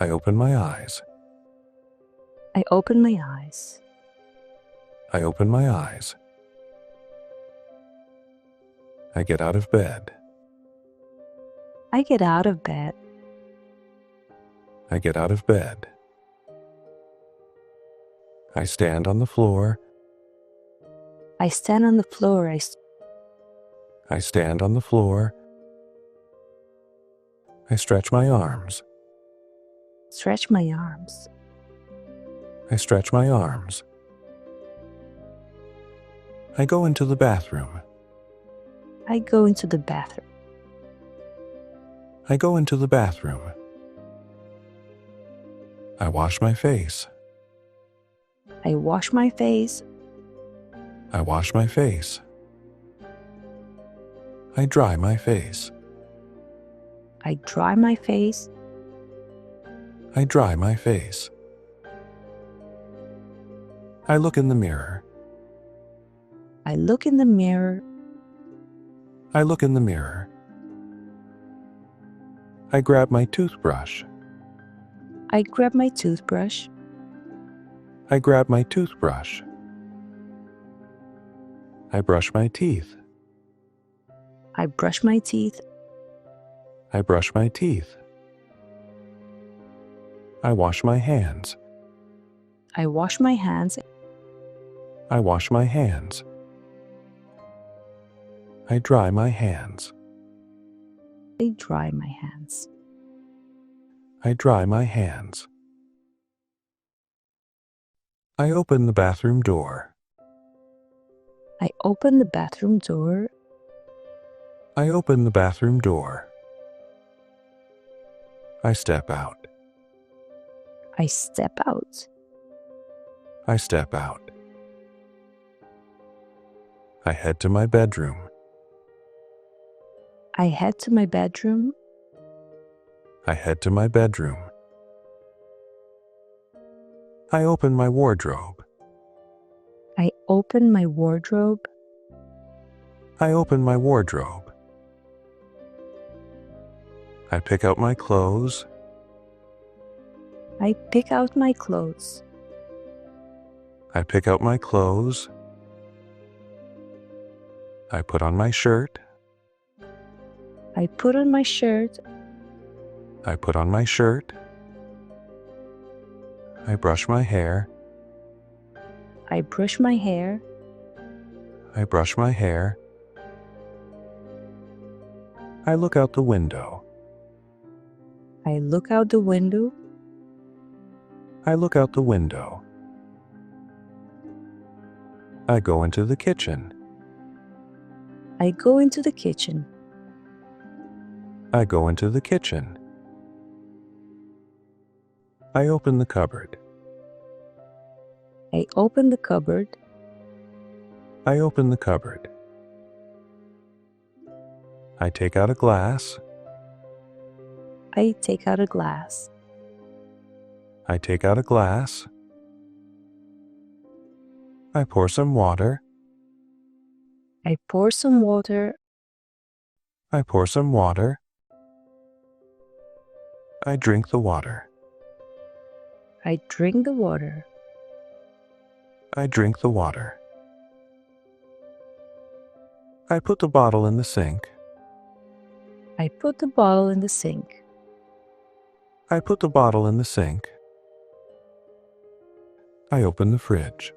I open my eyes. I open my eyes. I open my eyes. I get out of bed. I get out of bed. I get out of bed. I stand on the floor. I stand on the floor. I stand on the floor. I stretch my arms. Stretch my arms. I stretch my arms. I go into the bathroom. I go into the bathroom. I go into the bathroom. I wash my face. I wash my face. I wash my face. I dry my face. I dry my face. I dry my face. I look in the mirror. I look in the mirror. I look in the mirror. I grab my toothbrush. I grab my toothbrush. I grab my toothbrush. I brush my teeth. I brush my teeth. I brush my teeth. I wash my hands. I wash my hands. I wash my hands. I dry my hands. I dry my hands. I dry my hands. I open the bathroom door. I open the bathroom door. I open the bathroom door. I step out. I step out. I step out. I head to my bedroom. I head to my bedroom. I head to my bedroom. I open my wardrobe. I open my wardrobe. I open my wardrobe. I pick out my clothes. I pick out my clothes. I pick out my clothes. I put on my shirt. I put on my shirt. I put on my shirt. I brush my hair. I brush my hair. I brush my hair. I look out the window. I look out the window. I look out the window. I go into the kitchen. I go into the kitchen. I go into the kitchen. I open the cupboard. I open the cupboard. I open the cupboard. I take out a glass. I take out a glass. I take out a glass. I pour some water. I pour some water. I pour some water. I drink the water. I drink the water. I drink the water. I put the bottle in the sink. I put the bottle in the sink. I put the bottle in the sink. I open the fridge.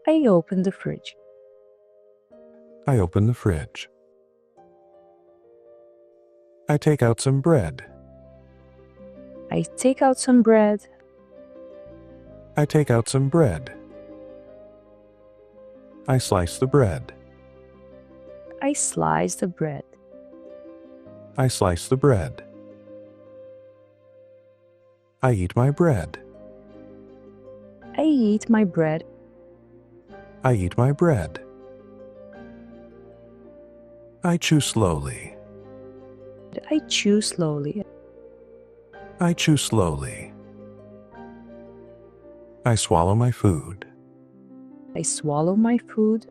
I open the fridge. I open the fridge. I take out some bread. I take out some bread. I take out some bread. I slice the bread. I slice the bread. I slice the bread. I eat my bread. I eat my bread. I eat my bread. I chew slowly. I chew slowly. I chew slowly. I swallow my food. I swallow my food.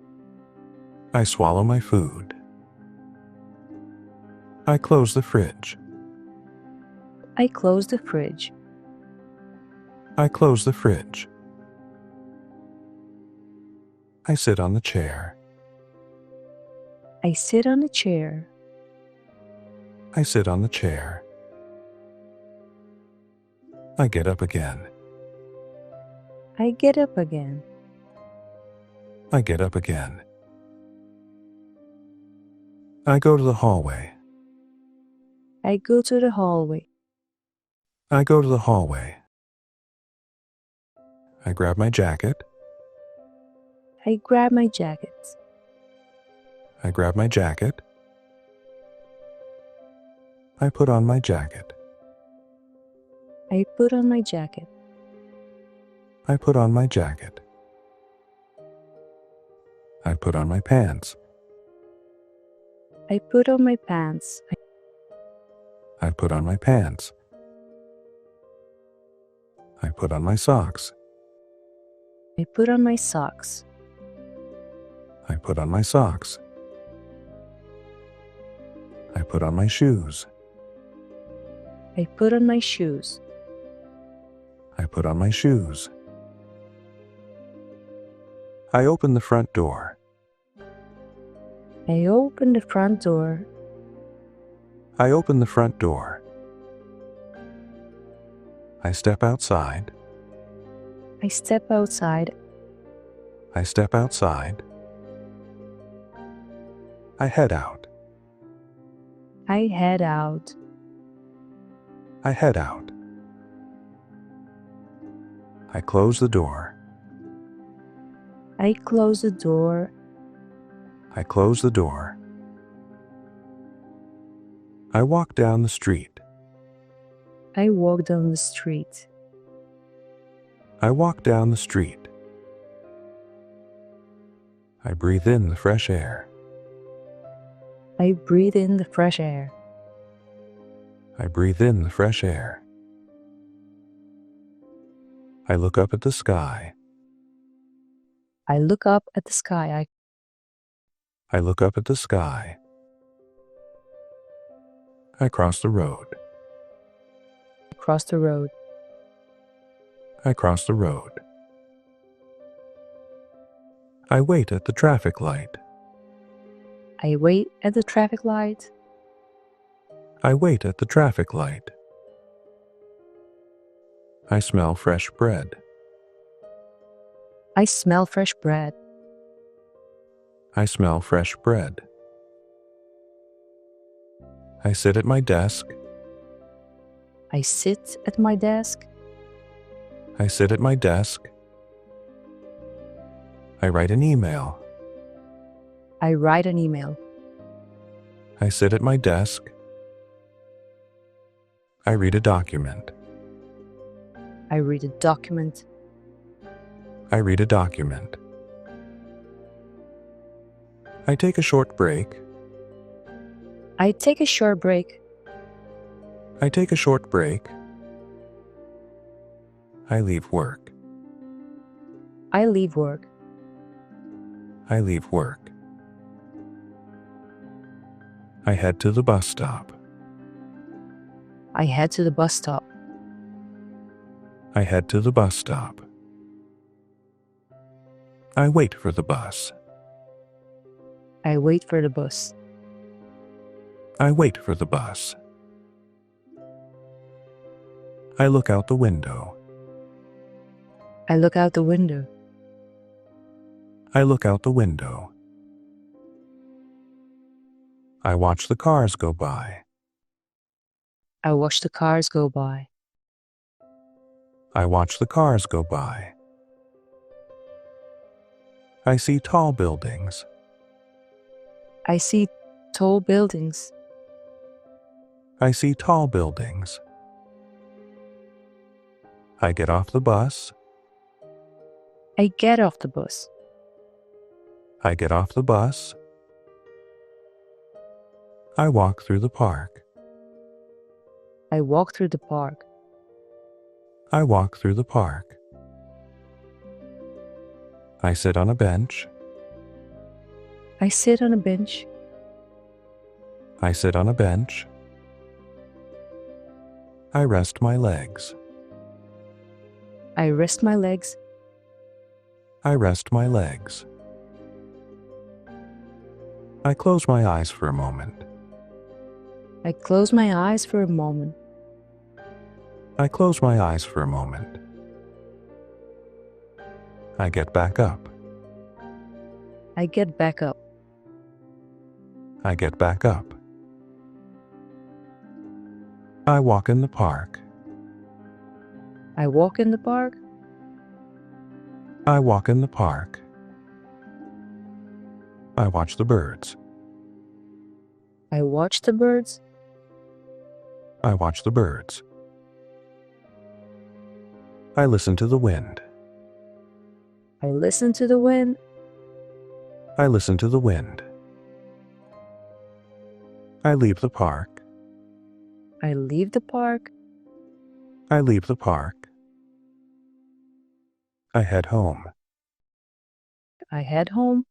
I swallow my food. I close the fridge. I close the fridge. I close the fridge. I sit on the chair. I sit on the chair. I sit on the chair. I get up again. I get up again. I get up again. I go to the hallway. I go to the hallway. I go to the hallway. I grab my jacket. I grab my jacket. I grab my jacket. I put on my jacket. I put on my jacket. I put on my jacket. I put on my pants. I put on my pants. I put on my pants. I put on my socks. I put on my socks. I put on my socks. I put on my shoes. I put on my shoes. I put on my shoes. I open the front door. I open the front door. I open the front door. I step outside. I step outside. I step outside. I head out. I head out. I head out. I close the door. I close the door. I close the door. I walk down the street. I walk down the street. I walk down the street. I breathe in the fresh air. I breathe in the fresh air. I breathe in the fresh air. I look up at the sky. I look up at the sky. I look up at the sky. I cross the road. I cross the road. I cross the road. I wait at the traffic light. I wait at the traffic light. I wait at the traffic light. I smell fresh bread. I smell fresh bread. I smell fresh bread. I sit at my desk. I sit at my desk. I sit at my desk. I write an email. I write an email. I sit at my desk. I read a document. I read a document. I read a document. I take a short break. I take a short break. I take a short break. I leave work. I leave work. I leave work. I head to the bus stop. I head to the bus stop. I head to the bus stop. I wait for the bus. I wait for the bus. I wait for the bus. I look out the window. I look out the window. I look out the window. I watch the cars go by. I watch the cars go by. I watch the cars go by. I see tall buildings. I see tall buildings. I see tall buildings. I get off the bus. I get off the bus. I get off the bus. I walk through the park. I walk through the park. I walk through the park. I sit on a bench. I sit on a bench. I sit on a bench. I rest my legs. I rest my legs. I rest my legs. I close my eyes for a moment. I close my eyes for a moment. I close my eyes for a moment. I get back up. I get back up. I get back up. I walk in the park. I walk in the park. I walk in the park. I watch the birds. I watch the birds. I watch the birds. I listen to the wind. I listen to the wind. I listen to the wind. I leave the park. I leave the park. I leave the park. I head home. I head home.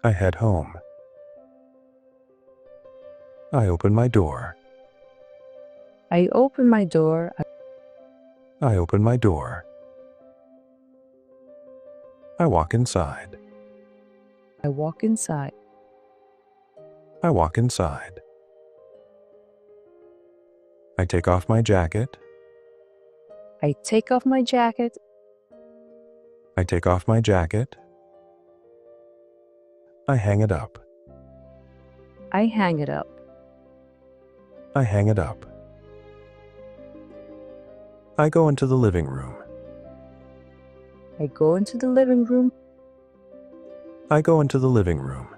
I head home. I open my door. I open my door. I open my door. I walk inside. I walk inside. I walk inside. I take off my jacket. I take off my jacket. I take off my jacket. I hang it up. I hang it up. I hang it up. I go into the living room. I go into the living room. I go into the living room.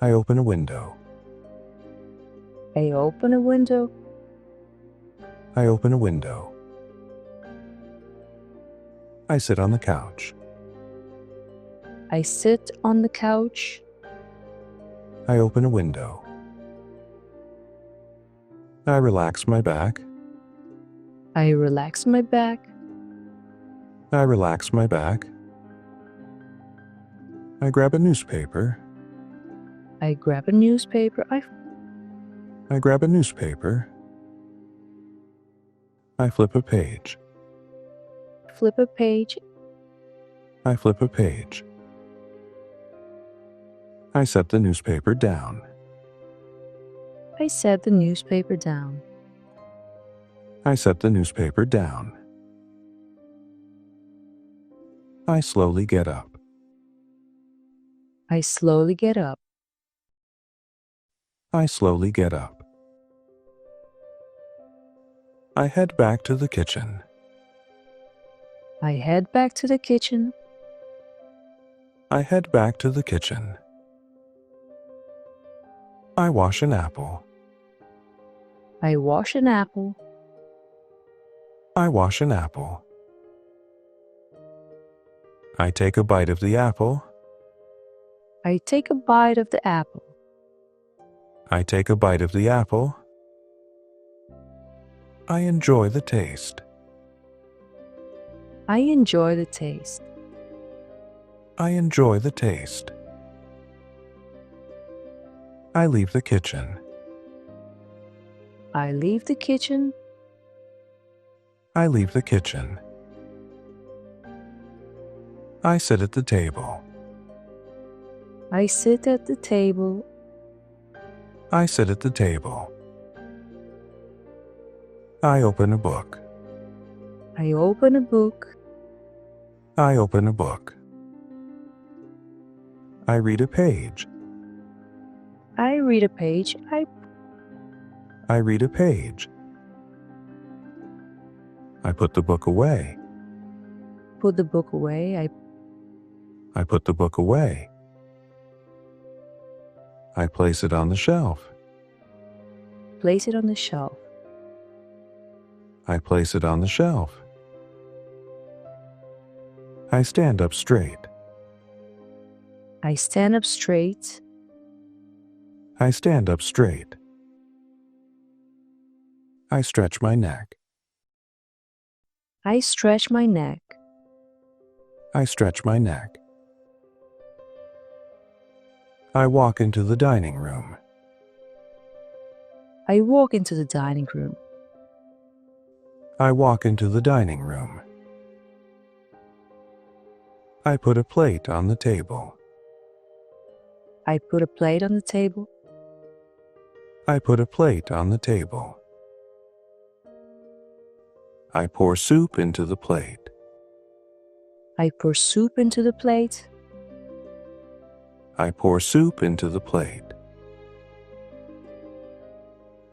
I open a window. I open a window. I open a window. I sit on the couch. I sit on the couch. I open a window. I relax my back. I relax my back. I relax my back. I grab a newspaper. I grab a newspaper. I grab a newspaper. I flip a page. Flip a page. I flip a page. I set the newspaper down. I set the newspaper down. I set the newspaper down. I slowly get up. I slowly get up. I slowly get up. I head back to the kitchen. I head back to the kitchen. I head back to the kitchen. I wash an apple. I wash an apple. I wash an apple. I take a bite of the apple. I take a bite of the apple. I take a bite of the apple. I enjoy the taste. I enjoy the taste. I enjoy the taste. I leave the kitchen. I leave the kitchen. I leave the kitchen. I sit at the table. I sit at the table. I sit at the table. I open a book. I open a book. I open a book. I read a page. I read a page. I read a page. I put the book away. Put the book away. I put the book away. I place it on the shelf. Place it on the shelf. I place it on the shelf. I stand up straight. I stand up straight. I stand up straight. I stretch my neck. I stretch my neck. I stretch my neck. I walk into the dining room. I walk into the dining room. I walk into the dining room. I put a plate on the table. I put a plate on the table. I put a plate on the table. I pour soup into the plate. I pour soup into the plate. I pour soup into the plate.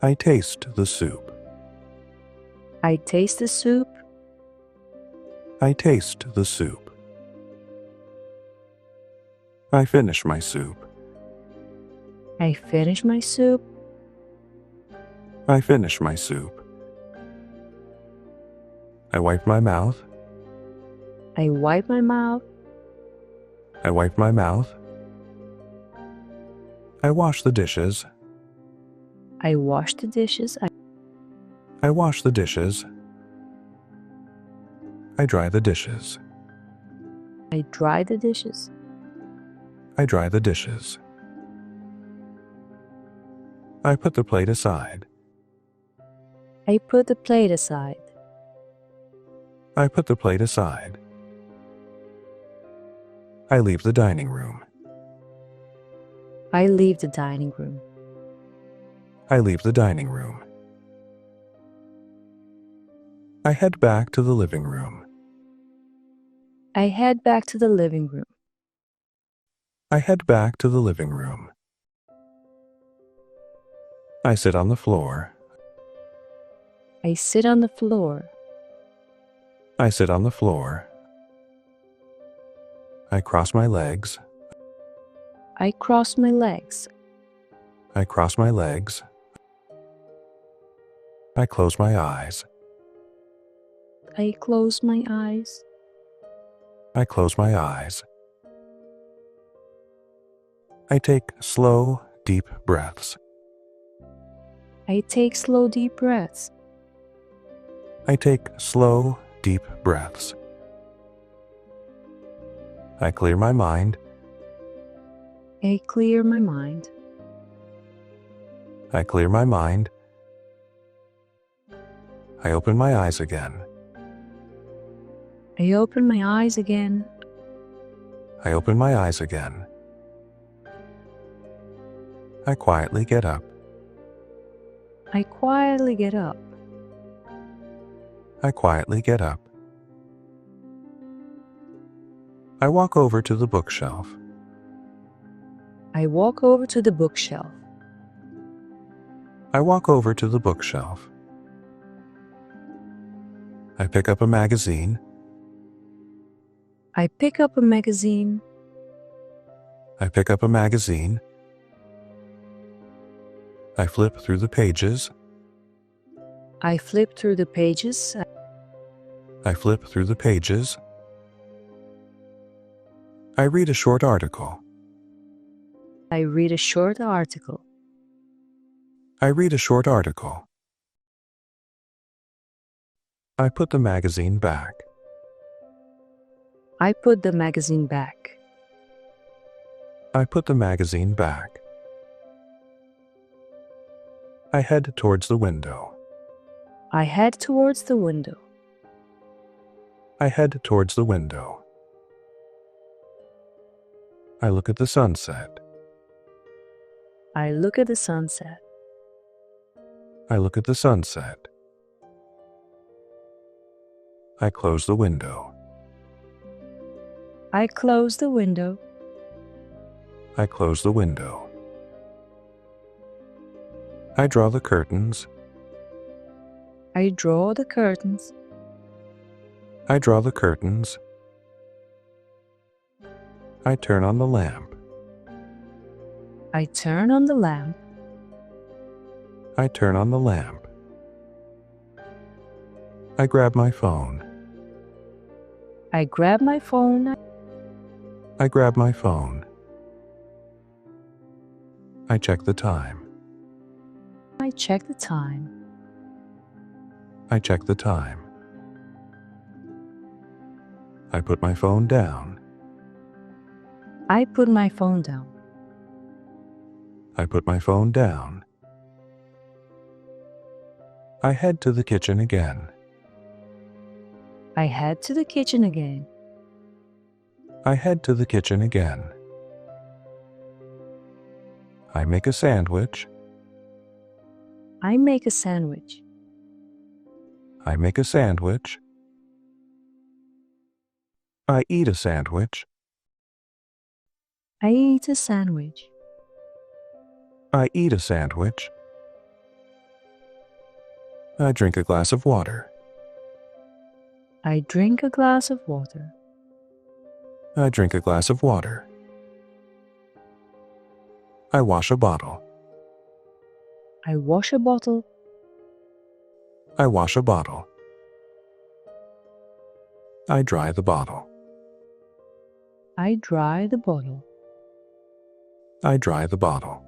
I taste the soup. I taste the soup. I taste the soup. I finish my soup. I finish my soup. I finish my soup. I wipe my mouth. I wipe my mouth. I wipe my mouth. I wash the dishes. I wash the dishes. I wash the dishes. I dry the dishes. I dry the dishes. I dry the dishes. I put the plate aside. I put the plate aside. I put the plate aside. I leave the dining room. I leave the dining room. I leave the dining room. I head back to the living room. I head back to the living room. I head back to the living room. I sit on the floor. I sit on the floor. I sit on the floor. I cross my legs. I cross my legs. I cross my legs. I close my eyes. I close my eyes. I close my eyes. I take slow, deep breaths. I take slow, deep breaths. I take slow, deep breaths. I clear my mind. I clear my mind. I clear my mind. I open my eyes again. I open my eyes again. I open my eyes again. I quietly get up. I quietly get up. I quietly get up. I walk over to the bookshelf. I walk over to the bookshelf. I walk over to the bookshelf. I pick up a magazine. I pick up a magazine. I pick up a magazine. I flip through the pages. I flip through the pages. I flip through the pages. I read a short article. I read a short article. I read a short article. I put the magazine back. I put the magazine back. I put the magazine back. I head towards the window. I head towards the window. I head towards the window. I look at the sunset. I look at the sunset. I look at the sunset. I close the window. I close the window. I close the window. I draw the curtains. I draw the curtains. I draw the curtains. I turn on the lamp. I turn on the lamp. I turn on the lamp. I grab my phone. I grab my phone. I grab my phone. I check the time. I check the time. I check the time. I put my phone down. I put my phone down. I put my phone down. I head to the kitchen again. I head to the kitchen again. I head to the kitchen again. I make a sandwich. I make a sandwich. I make a sandwich. I eat a sandwich. I eat a sandwich. I eat a sandwich. I drink a glass of water. I drink a glass of water. I drink a glass of water. I wash a bottle. I wash a bottle. I wash a bottle. I dry the bottle. I dry the bottle. I dry the bottle.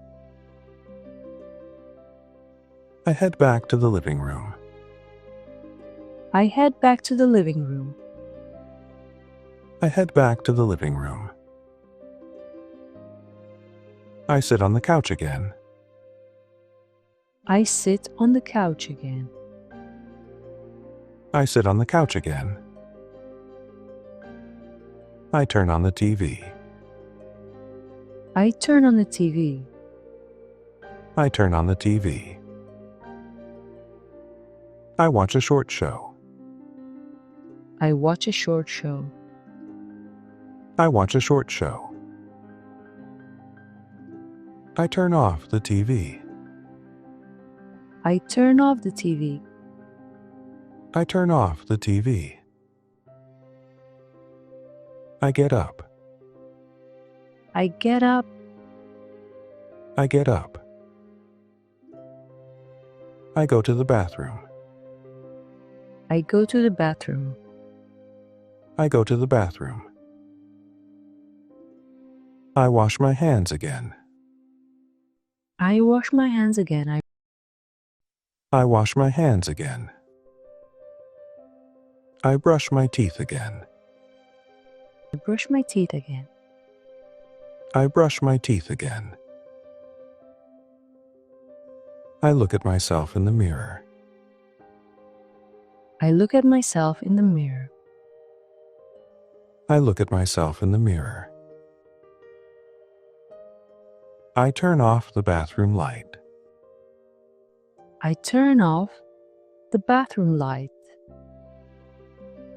I head back to the living room. I head back to the living room. I head back to the living room. I sit on the couch again. I sit on the couch again. I sit on the couch again. I turn on the TV. I turn on the TV. I turn on the TV. I watch a short show. I watch a short show. I watch a short show. I turn off the TV. I turn off the TV. I turn off the TV. I get up. I get up. I get up. I go to the bathroom. I go to the bathroom. I go to the bathroom. I wash my hands again. I wash my hands again. I wash my hands again. I brush my teeth again. I brush my teeth again. I brush my teeth again. I look at myself in the mirror. I look at myself in the mirror. I look at myself in the mirror. I turn off the bathroom light. I turn off the bathroom light.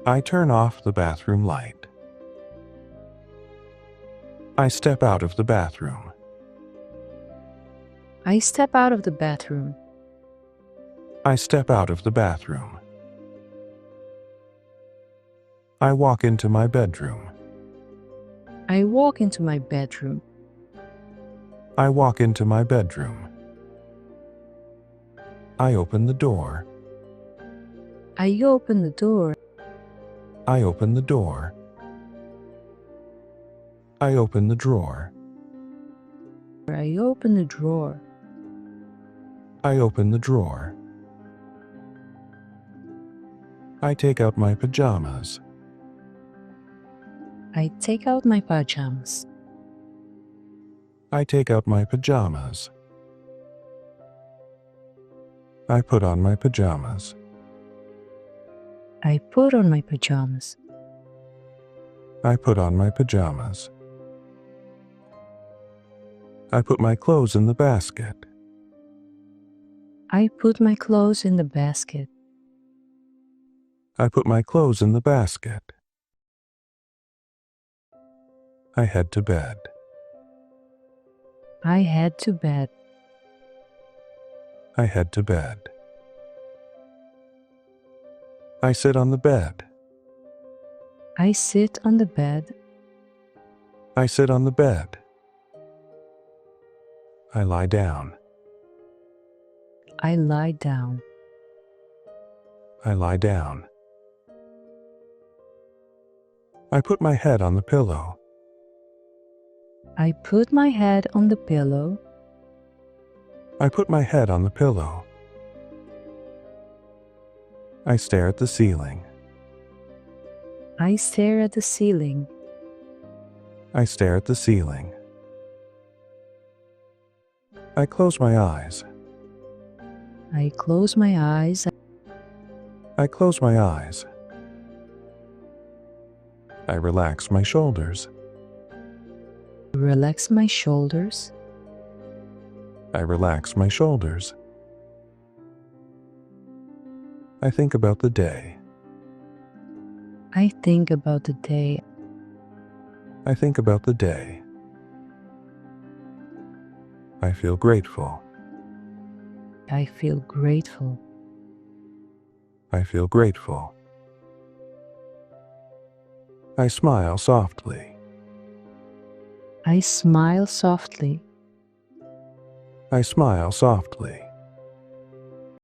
I turn off the bathroom light. I step out of the bathroom. I step out of the bathroom. I step out of the bathroom. I walk into my bedroom. I walk into my bedroom. I walk into my bedroom. I open the door. I open the door. I open the door. I open the drawer. I open the drawer. I open the drawer. I take out my pajamas. I take out my pajamas. I take out my pajamas. I put on my pajamas. I put on my pajamas. I put on my pajamas. I put my clothes in the basket. I put my clothes in the basket. I put my clothes in the basket. I head to bed. I head to bed. I head to bed. I sit on the bed. I sit on the bed. I sit on the bed. I lie down. I lie down. I lie down. I put my head on the pillow. I put my head on the pillow. I put my head on the pillow. I stare at the ceiling. I stare at the ceiling. I stare at the ceiling. I close my eyes. I close my eyes. I close my eyes. I relax my shoulders. Relax my shoulders. I relax my shoulders. I think about the day. I think about the day. I think about the day. I feel grateful. I feel grateful. I feel grateful. I smile softly. I smile softly. I smile softly.